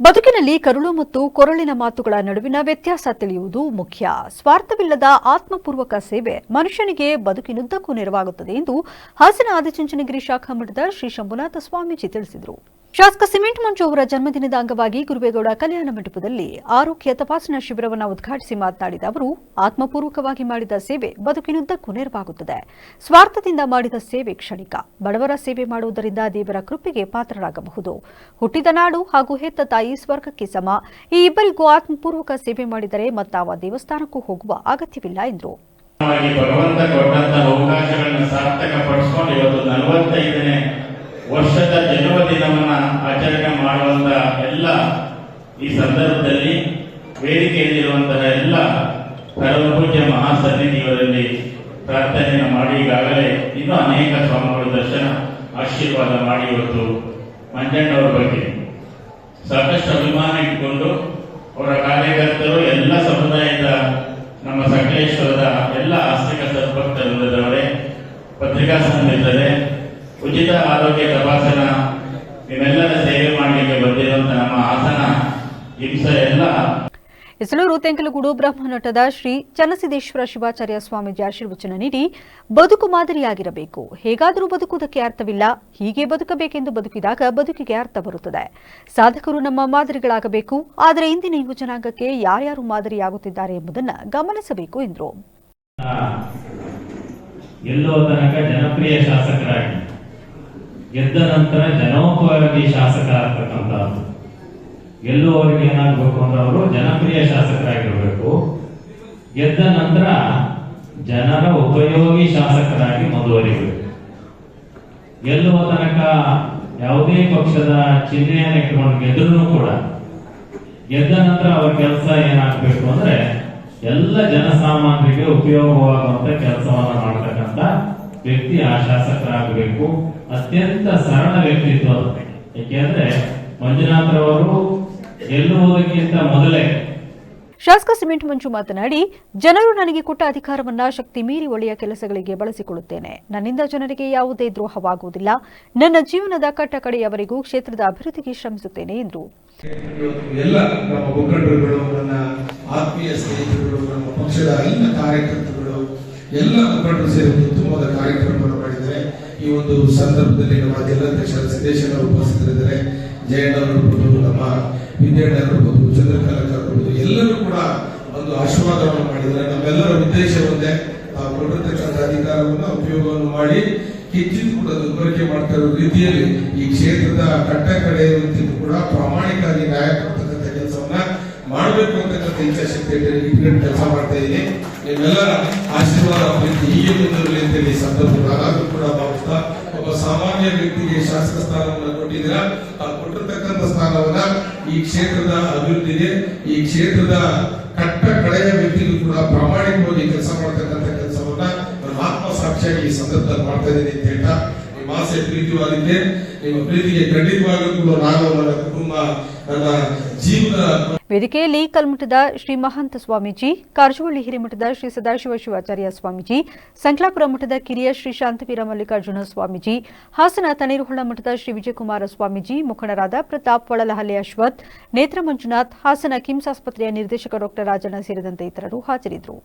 ಬದುಕಿನಲ್ಲಿ ಕರುಳು ಮತ್ತು ಕೊರಳಿನ ಮಾತುಗಳ ನಡುವಿನ ವ್ಯತ್ಯಾಸ ತಿಳಿಯುವುದು ಮುಖ್ಯ. ಸ್ವಾರ್ಥವಿಲ್ಲದ ಆತ್ಮಪೂರ್ವಕ ಸೇವೆ ಮನುಷ್ಯನಿಗೆ ಬದುಕಿನುದ್ದಕ್ಕೂ ನೆರವಾಗುತ್ತದೆ ಎಂದು ಹಾಸನ ಆದಿಚುಂಚನಗಿರಿ ಶಾಖಾ ಮಠದ ಶ್ರೀ ಶಂಭುನಾಥ ಸ್ವಾಮೀಜಿ ತಿಳಿಸಿದರು. ಶಾಸಕ ಸಿಮೆಂಟ್ ಮಂಜು ಅವರ ಜನ್ಮದಿನದ ಅಂಗವಾಗಿ ಗುರುವೇಗೌಡ ಕಲ್ಯಾಣ ಮಂಟಪದಲ್ಲಿ ಆರೋಗ್ಯ ತಪಾಸಣಾ ಶಿಬಿರವನ್ನು ಉದ್ಘಾಟಿಸಿ ಮಾತನಾಡಿದ ಅವರು, ಆತ್ಮಪೂರ್ವಕವಾಗಿ ಮಾಡಿದ ಸೇವೆ ಬದುಕಿನುದ್ದಕ್ಕೂ ನೆರವಾಗುತ್ತದೆ. ಸ್ವಾರ್ಥದಿಂದ ಮಾಡಿದ ಸೇವೆ ಕ್ಷಣಿಕ. ಬಡವರ ಸೇವೆ ಮಾಡುವುದರಿಂದ ದೇವರ ಕೃಪೆಗೆ ಪಾತ್ರರಾಗಬಹುದು. ಹುಟ್ಟಿದ ನಾಡು ಹಾಗೂ ಹೆತ್ತ ತಾಯಿ ಸ್ವರ್ಗಕ್ಕೆ ಸಮ. ಈ ಇಬ್ಬರಿಗೂ ಆತ್ಮಪೂರ್ವಕ ಸೇವೆ ಮಾಡಿದರೆ ಮತ್ತಾವ ದೇವಸ್ಥಾನಕ್ಕೂ ಹೋಗುವ ಅಗತ್ಯವಿಲ್ಲ ಎಂದರು. ಭಗವಂತ ಕೊಟ್ಟಂತಹ ಅವಕಾಶಗಳನ್ನು ಸಾರ್ಥಕಪಡಿಸಿಕೊಂಡು ಇವತ್ತು 45ನೇ ವರ್ಷದ ಜನ್ಮದಿನವನ್ನ ಆಚರಣೆ ಮಾಡುವಂತ ಎಲ್ಲ ಈ ಸಂದರ್ಭದಲ್ಲಿ ವೇದಿಕೆಯಲ್ಲಿರುವಂತಹ ಎಲ್ಲ ಪರಮಪೂಜ್ಯ ಮಹಾಸನ್ನಿಧಿಯವರಲ್ಲಿ ಪ್ರಾರ್ಥನೆಯನ್ನು ಮಾಡಿ ಈಗಾಗಲೇ ಇನ್ನೂ ಅನೇಕ ಸ್ವಾಮಿಗಳ ದರ್ಶನ ಆಶೀರ್ವಾದ ಮಾಡಿ ಇವತ್ತು ಮಂಜಣ್ಣವರ ಬಗ್ಗೆ ಸಾಕಷ್ಟು ಅಭಿಮಾನ ಇಟ್ಕೊಂಡು ಅವರ ಕಾರ್ಯಕರ್ತರು ಎಲ್ಲ ಸಮುದಾಯದ ನಮ್ಮ ಸಕಲೇಶ್ವರದ ಎಲ್ಲ ಆಸ್ತಿಕ ಸದ್ಭಕ್ತರವರೇ ಪತ್ರಿಕಾ ಸಂಘವಿದ್ದಾರೆ. ಉಚಿತ ಆರೋಗ್ಯ ತಪಾಸಣಾ ನಿಮ್ಮೆಲ್ಲರ ಸೇವೆ ಮಾಡಲಿಕ್ಕೆ ಬಂದಿರುವಂತಹ ನಮ್ಮ ಹಾಸನ ಹಿಂಸ ಎಲ್ಲ ಇಸಲೂರು ತೆಂಕಲಗೂಡು ಬ್ರಹ್ಮನಟದ ಶ್ರೀ ಚನ್ನಸಿದ್ದೇಶ್ವರ ಶಿವಾಚಾರ್ಯ ಸ್ವಾಮೀಜಿ ಆಶೀರ್ವಚನ ನೀಡಿ, ಬದುಕು ಮಾದರಿಯಾಗಿರಬೇಕು. ಹೇಗಾದರೂ ಬದುಕುವುದಕ್ಕೆ ಅರ್ಥವಿಲ್ಲ, ಹೀಗೆ ಬದುಕಬೇಕೆಂದು ಬದುಕಿದಾಗ ಬದುಕಿಗೆ ಅರ್ಥ ಬರುತ್ತದೆ. ಸಾಧಕರು ನಮ್ಮ ಮಾದರಿಗಳಾಗಬೇಕು. ಆದರೆ ಇಂದಿನ ಯುವ ಜನಾಂಗಕ್ಕೆ ಯಾರ್ಯಾರು ಮಾದರಿಯಾಗುತ್ತಿದ್ದಾರೆ ಎಂಬುದನ್ನು ಗಮನಿಸಬೇಕು ಎಂದರು. ಎಲ್ಲೋ ತನಕ ಜನಪ್ರಿಯ ಶಾಸಕರಾಗಿ ಗೆದ್ದ ನಂತರ ಜನೋಪಯೋಗಿ ಶಾಸಕ ಆಗ್ತಕ್ಕಂಥದ್ದು. ಎಲ್ಲೂ ಅವರಿಗೆ ಏನಾಗಬೇಕು ಅಂದ್ರೆ ಅವರು ಜನಪ್ರಿಯ ಶಾಸಕರಾಗಿರಬೇಕು. ಗೆದ್ದ ನಂತರ ಜನರ ಉಪಯೋಗಿ ಶಾಸಕರಾಗಿ ಮುಂದುವರಿಬೇಕು. ಎಲ್ಲುವ ತನಕ ಯಾವುದೇ ಪಕ್ಷದ ಚಿಹ್ನೆಯನ್ನು ಇಟ್ಟುಕೊಂಡು ಗೆದ್ರೂ ಕೂಡ ಗೆದ್ದ ನಂತರ ಅವರ ಕೆಲಸ ಏನಾಗಬೇಕು ಅಂದ್ರೆ ಎಲ್ಲ ಜನಸಾಮಾನ್ಯರಿಗೆ ಉಪಯೋಗವಾಗುವಂತ ಕೆಲಸವನ್ನ ಮಾಡತಕ್ಕಂತ ವ್ಯಕ್ತಿ ಆ ಶಾಸಕರಾಗಬೇಕು. ಅತ್ಯಂತ ಸರಳ ವ್ಯಕ್ತಿತ್ವ. ಏಕೆಂದ್ರೆ ಮಂಜುನಾಥರವರು ಗೆಲ್ಲುವುದಕ್ಕಿಂತ ಮೊದಲೇ ಶಾಸಕ ಸಿಮೆಂಟ್ ಮಂಜು ಮಾತನಾಡಿ, ಜನರು ನನಗೆ ಕೊಟ್ಟ ಅಧಿಕಾರವನ್ನ ಶಕ್ತಿ ಮೀರಿ ಒಳ್ಳೆಯ ಕೆಲಸಗಳಿಗೆ ಬಳಸಿಕೊಳ್ಳುತ್ತೇನೆ. ನನ್ನಿಂದ ಜನರಿಗೆ ಯಾವುದೇ ದ್ರೋಹವಾಗುವುದಿಲ್ಲ. ನನ್ನ ಜೀವನದ ಕಟ್ಟಕಡೆಯವರೆಗೂ ಕ್ಷೇತ್ರದ ಅಭಿವೃದ್ಧಿಗೆ ಶ್ರಮಿಸುತ್ತೇನೆ ಎಂದರು. ಎಲ್ಲ ನಮ್ಮ ಮುಖಂಡರುಗಳು, ನನ್ನ ಆತ್ಮೀಯ ಸ್ನೇಹಿತರುಗಳು, ನಮ್ಮ ಪಕ್ಷದ ಎಲ್ಲ ಕಾರ್ಯಕರ್ತರುಗಳು, ಎಲ್ಲ ಮುಖಂಡರು ಸೇರಿ ಉತ್ತಮವಾದ ಕಾರ್ಯಕ್ರಮವನ್ನು ಮಾಡಿದ್ದಾರೆ. ಈ ಒಂದು ಸಂದರ್ಭದಲ್ಲಿ ನಮ್ಮ ಜಿಲ್ಲಾಧ್ಯಕ್ಷರ ಸಿದ್ದೇಶ್ವರ ಉಪಸ್ಥಿತರಿದ್ದಾರೆ. ಜಯಣ್ಣವರಿರ್ಬೋದು, ನಮ್ಮ ವಿದ್ಯಾರ್ಥಿಗಳಿರ್ಬೋದು, ಚಂದ್ರಕಲಾಕರ್ಬೋದು, ಎಲ್ಲರೂ ಕೂಡ ಒಂದು ಆಶೀರ್ವಾದವನ್ನು ಮಾಡಿದ್ದಾರೆ. ನಮ್ಮೆಲ್ಲರ ಉದ್ದೇಶ ಒಂದೇ, ಕೊಟ್ಟಿರ್ತಕ್ಕಂಥ ಅಧಿಕಾರವನ್ನು ಉಪಯೋಗವನ್ನು ಮಾಡಿ ಕಿಂಚಿತ್ ಕೂಡ ದುರ್ಬಳಕೆ ಮಾಡ್ತಾ ಇರೋ ರೀತಿಯಲ್ಲಿ ಈ ಕ್ಷೇತ್ರದ ಕಟ್ಟ ಕಡೆ ಕೂಡ ಪ್ರಾಮಾಣಿಕವಾಗಿ ನ್ಯಾಯ ಕೊಡ್ತಕ್ಕಂಥ ಕೆಲಸವನ್ನ ಮಾಡಬೇಕು ಅಂತಕ್ಕಂಥ ಇಚ್ಛಾಶಕ್ತಿ ಇಟ್ಕೊಂಡು ಕೆಲಸ ಮಾಡ್ತಾ ಇದ್ದೀನಿ. ನಿಮ್ಮೆಲ್ಲರ ಆಶೀರ್ವಾದ ಪ್ರೀತಿ ಹೀಗೆ ಮುಂದುವರಲಿ ಅಂತೇಳಿ ಸಂದರ್ಭದಲ್ಲಾದ್ರೂ ಕೂಡ ಭಾವಿಸ್ತಾ, ಒಬ್ಬ ಸಾಮಾನ್ಯ ವ್ಯಕ್ತಿಗೆ ಶಾಸಕ ಸ್ಥಾನವನ್ನು ಕೊಟ್ಟಿದ್ದೀರಾ. ಕೊಟ್ಟಿರ್ತಕ್ಕಂಥ ಸ್ಥಾನವನ್ನ ಈ ಕ್ಷೇತ್ರದ ಅಭಿವೃದ್ಧಿಗೆ, ಈ ಕ್ಷೇತ್ರದ ಕಟ್ಟ ಕಡೆಯ ವ್ಯಕ್ತಿಗೂ ಕೂಡ ಪ್ರಾಮಾಣಿಕವಾಗಿ ಕೆಲಸ ಮಾಡ್ತಕ್ಕಂಥ ಕೆಲಸವನ್ನ ನನ್ನ ಆತ್ಮ ಸಾಕ್ಷಿಯಾಗಿ ಈ ಸಂದರ್ಭದಲ್ಲಿ ಮಾಡ್ತಾ ಇದ್ದೀನಿ ಅಂತ ಹೇಳ್ತಾ, ನಿಮ್ಮ ಆಸೆ ಪ್ರೀತಿವಾಗಿದ್ದೆ. ನಿಮ್ಮ ಪ್ರೀತಿಗೆ ಖಂಡಿತವಾಗಲೂ ಕೂಡ ನಾನು, ನನ್ನ ಕುಟುಂಬ, ನನ್ನ ಜೀವನ. ವೇದಿಕೆಯಲ್ಲಿ ಕಲ್ಮಠದ ಶ್ರೀ ಮಹಂತ ಸ್ವಾಮೀಜಿ, ಕಾರಜವಳ್ಳಿ ಹಿರೇಮಠದ ಶ್ರೀ ಸದಾಶಿವ ಶಿವಾಚಾರ್ಯ ಸ್ವಾಮೀಜಿ, ಸಂಕ್ಲಾಪುರ ಮಠದ ಕಿರಿಯ ಶ್ರೀ ಶಾಂತವೀರ ಮಲ್ಲಿಕಾರ್ಜುನ ಸ್ವಾಮೀಜಿ, ಹಾಸನ ತಣ್ಣೀರುಹೊಳ ಮಠದ ಶ್ರೀ ವಿಜಯಕುಮಾರ ಸ್ವಾಮೀಜಿ, ಮುಖಂಡರಾದ ಪ್ರತಾಪ್, ವಳಲಹಳ್ಳಿ ಅಶ್ವಥ್, ನೇತ್ರ ಮಂಜುನಾಥ್, ಹಾಸನ ಕಿಮ್ಸ್ ಆಸ್ಪತ್ರೆಯ ನಿರ್ದೇಶಕ ಡಾ ರಾಜಣ್ಣ ಸೇರಿದಂತೆ ಇತರರು ಹಾಜರಿದ್ದರು.